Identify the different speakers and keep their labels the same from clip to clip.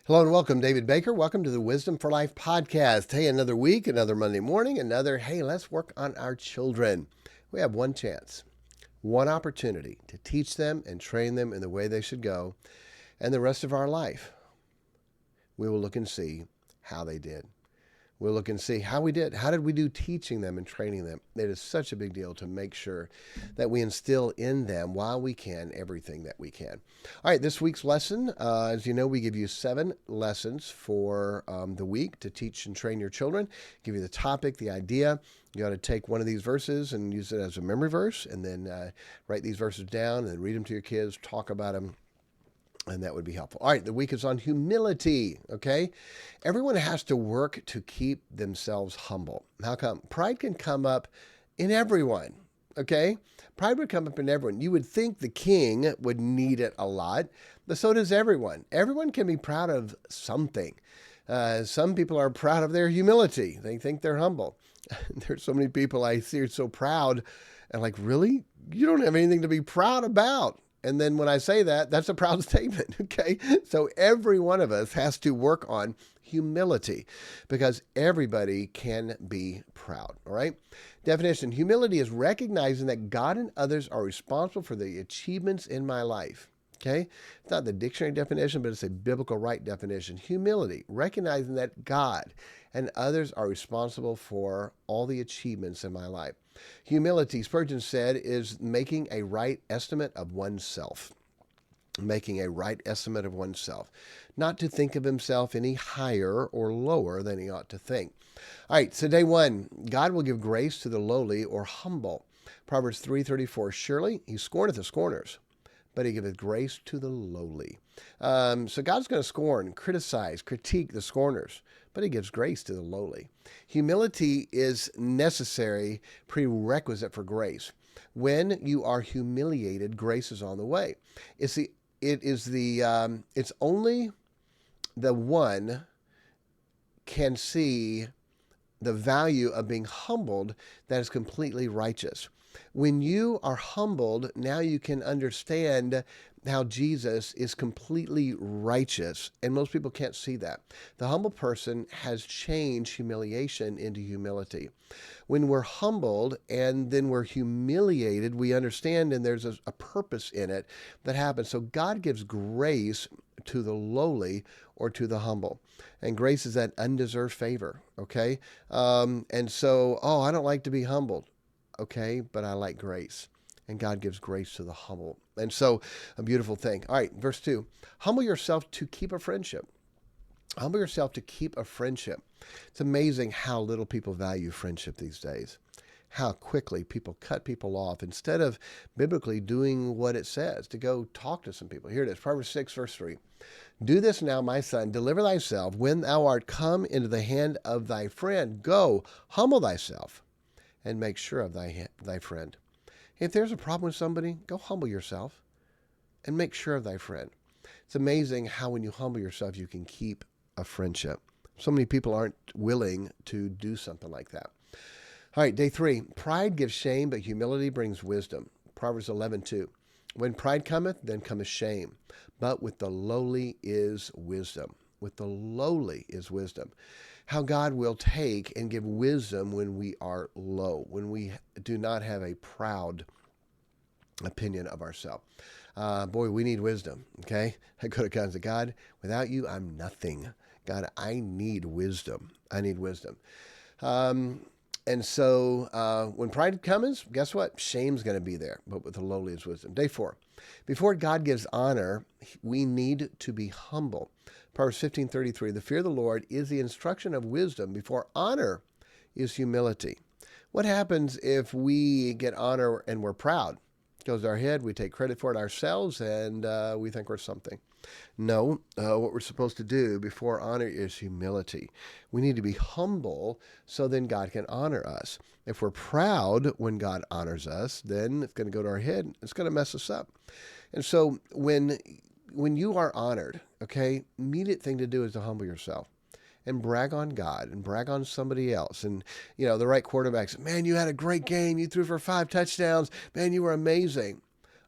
Speaker 1: Hello and welcome, David Baker. Welcome to the Wisdom for Life podcast. Hey, another week, another Monday morning, hey, let's work on our children. We have one chance, one opportunity to teach them and train them in the way they should go. And the rest of our life, we will look and see how they did. We'll look and see how we did. How did we do teaching them and training them? It is such a big deal to make sure that we instill in them while we can everything that we can. All right, this week's lesson, as you know, we give you 7 lessons for the week to teach and train your children. Give you the topic, the idea. You ought to take one of these verses and use it as a memory verse, and then write these verses down and then read them to your kids, talk about them. And that would be helpful. All right, the week is on humility, okay? Everyone has to work to keep themselves humble. How come? Pride can come up in everyone, okay? Pride would come up in everyone. You would think the king would need it a lot, but so does everyone. Everyone can be proud of something. Some people are proud of their humility. They think they're humble. There's so many people I see are so proud, and like, really? You don't have anything to be proud about. And then when I say that, that's a proud statement, okay? So every one of us has to work on humility because everybody can be proud, all right? Definition, humility is recognizing that God and others are responsible for the achievements in my life, okay? It's not the dictionary definition, but it's a biblical right definition. Humility, recognizing that God and others are responsible for all the achievements in my life. Humility, Spurgeon said, is making a right estimate of oneself. Making a right estimate of oneself. Not to think of himself any higher or lower than he ought to think. All right, so day 1, God will give grace to the lowly or humble. Proverbs 3:34, surely he scorneth the scorners, but he giveth grace to the lowly. So God's going to scorn, criticize, critique the scorners, but he gives grace to the lowly. Humility is necessary prerequisite for grace. When you are humiliated, grace is on the way. It's only the one can see the value of being humbled that is completely righteous. When you are humbled, now you can understand how Jesus is completely righteous, and most people can't see that. The humble person has changed humiliation into humility. When we're humbled and then we're humiliated, we understand, and there's a purpose in it that happens. So God gives grace to the lowly or to the humble. And grace is that undeserved favor, okay? I don't like to be humbled. Okay, but I like grace. And God gives grace to the humble. And so, a beautiful thing. All right, verse 2. Humble yourself to keep a friendship. Humble yourself to keep a friendship. It's amazing how little people value friendship these days. How quickly people cut people off instead of biblically doing what it says, to go talk to some people. Here it is, Proverbs 6, verse 3. Do this now, my son, deliver thyself. When thou art come into the hand of thy friend, go, humble thyself, and make sure of thy friend. If there's a problem with somebody, go humble yourself and make sure of thy friend. It's amazing how when you humble yourself, you can keep a friendship. So many people aren't willing to do something like that. All right, day 3. Pride gives shame, but humility brings wisdom. Proverbs 11:2. When pride cometh, then cometh shame. But with the lowly is wisdom. With the lowly is wisdom. How God will take and give wisdom when we are low, when we do not have a proud opinion of ourselves. Boy, we need wisdom, okay? I go to God and say, God, without you, I'm nothing. God, I need wisdom. I need wisdom. And so when pride comes, guess what? Shame's going to be there, but with the lowly is wisdom. Day 4. Before God gives honor, we need to be humble. Proverbs 15:33, the fear of the Lord is the instruction of wisdom. Before honor is humility. What happens if we get honor and we're proud? It goes to our head, we take credit for it ourselves, and we think we're something. No, what we're supposed to do before honor is humility. We need to be humble so then God can honor us. If we're proud when God honors us, then it's going to go to our head. It's going to mess us up. And so when you are honored, okay, immediate thing to do is to humble yourself and brag on God and brag on somebody else. And, the right quarterback said, man, you had a great game. You threw for 5 touchdowns. Man, you were amazing.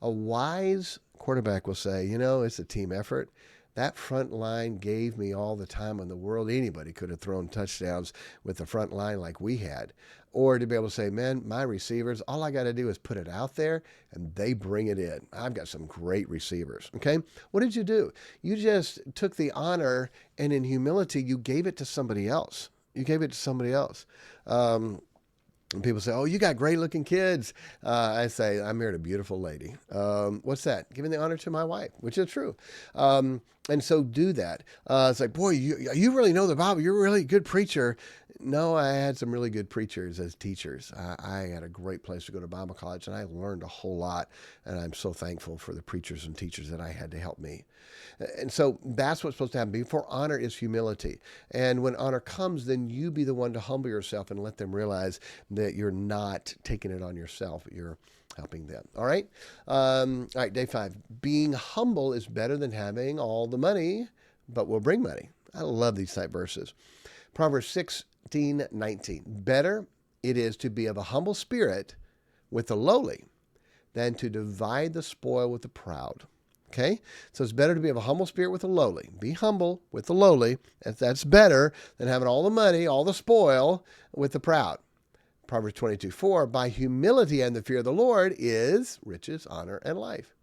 Speaker 1: A wise quarterback will say, it's a team effort. That front line gave me all the time in the world. Anybody could have thrown touchdowns with the front line like we had. Or to be able to say, man, my receivers, all I got to do is put it out there and they bring it in. I've got some great receivers. Okay. What did you do? You just took the honor and in humility, you gave it to somebody else. You gave it to somebody else. And people say, oh, you got great looking kids. I say, I married a beautiful lady. What's that? Giving the honor to my wife, which is true. And so do that. It's like, boy, you really know the Bible. You're a really good preacher. No, I had some really good preachers as teachers. I had a great place to go to Bible college, and I learned a whole lot. And I'm so thankful for the preachers and teachers that I had to help me. And so that's what's supposed to happen. Before honor is humility. And when honor comes, then you be the one to humble yourself and let them realize that you're not taking it on yourself, but you're helping them. All right. All right. Day 5. Being humble is better than having all the money, but will bring money. I love these type verses. Proverbs 16:19. Better it is to be of a humble spirit with the lowly than to divide the spoil with the proud. Okay, so it's better to be of a humble spirit with the lowly. Be humble with the lowly. That's better than having all the money, all the spoil with the proud. Proverbs 22:4, by humility and the fear of the Lord is riches, honor, and life.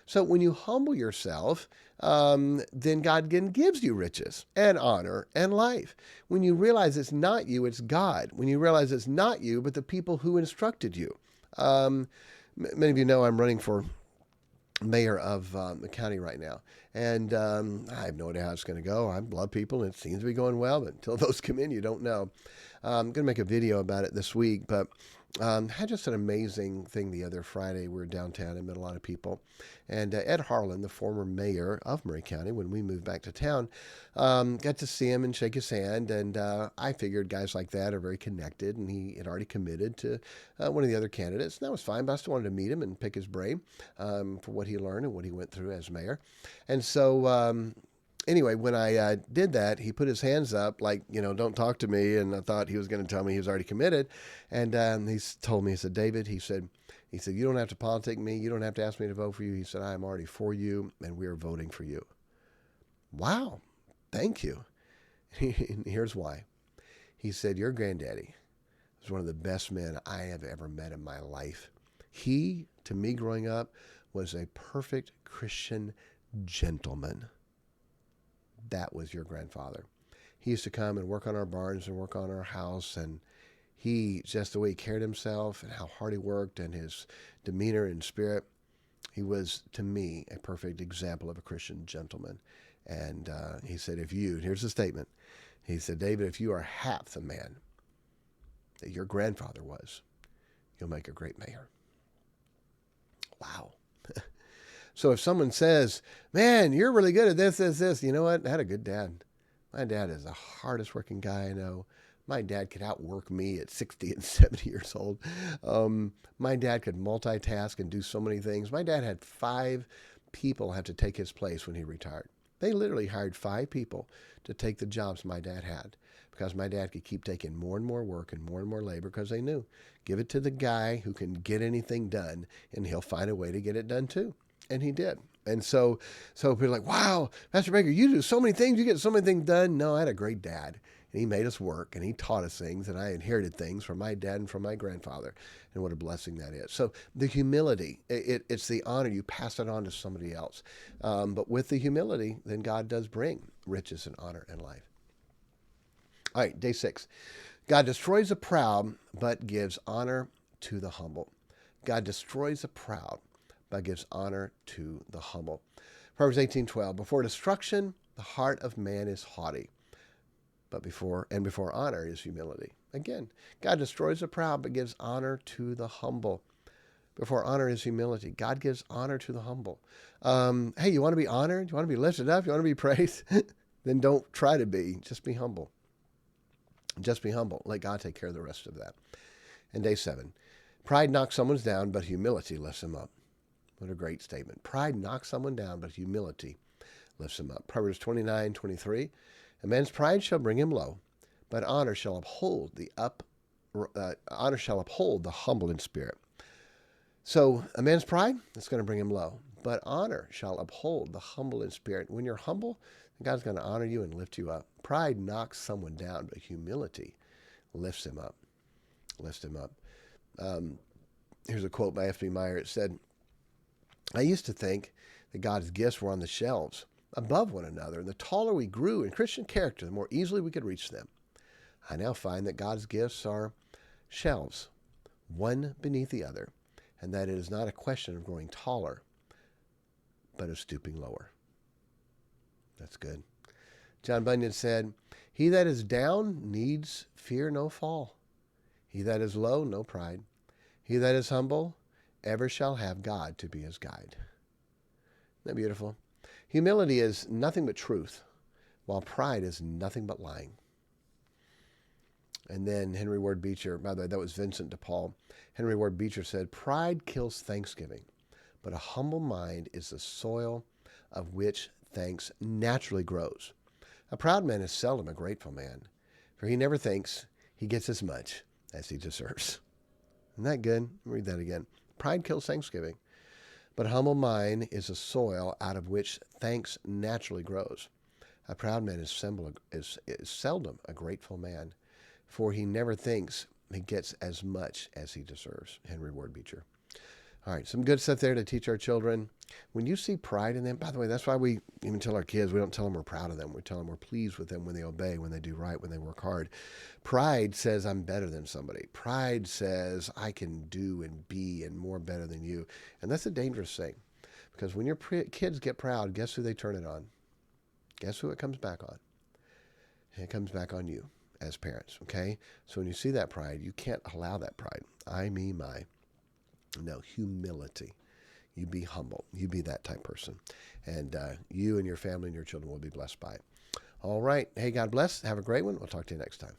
Speaker 1: So when you humble yourself, then God again gives you riches and honor and life. When you realize it's not you, it's God. When you realize it's not you, but the people who instructed you. Many of you know I'm running for mayor of the county right now. And I have no idea how it's going to go. I love people, and it seems to be going well, but until those come in, you don't know. I'm going to make a video about it this week, but had just an amazing thing the other Friday. We were downtown and met a lot of people. And Ed Harlan, the former mayor of Murray County, when we moved back to town, got to see him and shake his hand. And I figured guys like that are very connected, and he had already committed to one of the other candidates. And that was fine, but I still wanted to meet him and pick his brain for what he learned and what he went through as mayor. And so anyway, when I did that, he put his hands up like, don't talk to me. And I thought he was going to tell me he was already committed. And he told me, he said, David, he said, you don't have to politic me. You don't have to ask me to vote for you. He said, I am already for you, and we are voting for you. Wow. Thank you. Here's why. He said, your granddaddy was one of the best men I have ever met in my life. He, to me growing up, was a perfect Christian gentleman. That was your grandfather. He used to come and work on our barns and work on our house, and he, just the way he carried himself and how hard he worked and his demeanor and spirit, he was, to me, a perfect example of a Christian gentleman. And he said, here's the statement. He said, David, if you are half the man that your grandfather was, you'll make a great mayor. Wow. So if someone says, man, you're really good at this, you know what? I had a good dad. My dad is the hardest working guy I know. My dad could outwork me at 60 and 70 years old. My dad could multitask and do so many things. My dad had 5 people have to take his place when he retired. They literally hired 5 people to take the jobs my dad had because my dad could keep taking more and more work and more labor because they knew, give it to the guy who can get anything done, and he'll find a way to get it done too. And he did. And so people are like, wow, Pastor Baker, you do so many things. You get so many things done. No, I had a great dad. And he made us work, and he taught us things, and I inherited things from my dad and from my grandfather. And what a blessing that is. So the humility, it's the honor. You pass it on to somebody else. But with the humility, then God does bring riches and honor and life. All right, day 6. God destroys the proud, but gives honor to the humble. God destroys the proud, but gives honor to the humble. Proverbs 18:12. Before destruction, the heart of man is haughty, but before honor is humility. Again, God destroys the proud, but gives honor to the humble. Before honor is humility. God gives honor to the humble. Hey, you want to be honored? You want to be lifted up? You want to be praised? Then don't try to be. Just be humble. Just be humble. Let God take care of the rest of that. And day 7. Pride knocks someone down, but humility lifts him up. What a great statement. Pride knocks someone down, but humility lifts him up. Proverbs 29:23. A man's pride shall bring him low, but honor shall uphold the humble in spirit. So a man's pride, it's going to bring him low, but honor shall uphold the humble in spirit. When you're humble, God's going to honor you and lift you up. Pride knocks someone down, but humility lifts him up. Lifts him up. Here's a quote by F.B. Meyer. It said, I used to think that God's gifts were on the shelves above one another, and the taller we grew in Christian character, the more easily we could reach them. I now find that God's gifts are shelves, one beneath the other, and that it is not a question of growing taller, but of stooping lower. That's good. John Bunyan said, he that is down needs fear no fall. He that is low, no pride. He that is humble, ever shall have God to be his guide. Isn't that beautiful? Humility is nothing but truth, while pride is nothing but lying. And then Henry Ward Beecher, by the way, that was Vincent de Paul. Henry Ward Beecher said, pride kills thanksgiving, but a humble mind is the soil of which thanks naturally grows. A proud man is seldom a grateful man, for he never thinks he gets as much as he deserves. Isn't that good? Read that again. Pride kills thanksgiving, but a humble mind is a soil out of which thanks naturally grows. A proud man is seldom a grateful man, for he never thinks he gets as much as he deserves. Henry Ward Beecher. All right, some good stuff there to teach our children. When you see pride in them, by the way, that's why we even tell our kids, we don't tell them we're proud of them. We tell them we're pleased with them when they obey, when they do right, when they work hard. Pride says I'm better than somebody. Pride says I can do and be and more better than you. And that's a dangerous thing, because when your kids get proud, guess who they turn it on? Guess who it comes back on? It comes back on you as parents, okay? So when you see that pride, you can't allow that pride. I, me, my. No, humility. You be humble. You be that type person. And you and your family and your children will be blessed by it. All right. Hey, God bless. Have a great one. We'll talk to you next time.